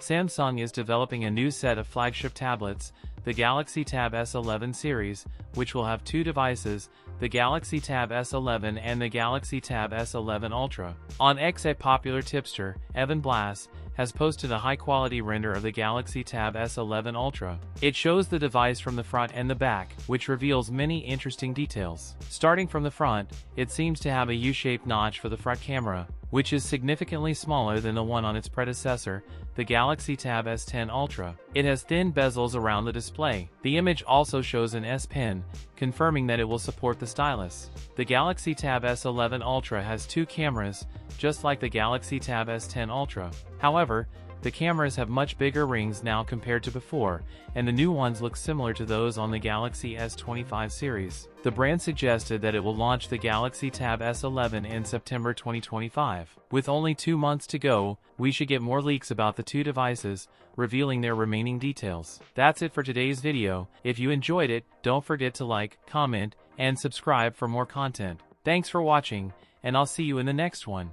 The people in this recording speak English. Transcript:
Samsung is developing a new set of flagship tablets, the Galaxy Tab S11 series, which will have two devices, the Galaxy Tab S11 and the Galaxy Tab S11 Ultra. On X, a popular tipster, Evan Blass, has posted a high-quality render of the Galaxy Tab S11 Ultra. It shows the device from the front and the back, which reveals many interesting details. Starting from the front, it seems to have a U-shaped notch for the front camera, which is significantly smaller than the one on its predecessor, the Galaxy Tab S10 Ultra. It has thin bezels around the display. The image also shows an S-Pen, confirming that it will support the stylus. The Galaxy Tab S11 Ultra has two cameras, just like the Galaxy Tab S10 Ultra. However, the cameras have much bigger rings now compared to before, and the new ones look similar to those on the Galaxy S25 series. The brand suggested that it will launch the Galaxy Tab S11 in September 2025. With only 2 months to go, we should get more leaks about the two devices, revealing their remaining details. That's it for today's video. If you enjoyed it, don't forget to like, comment, and subscribe for more content. Thanks for watching, and I'll see you in the next one.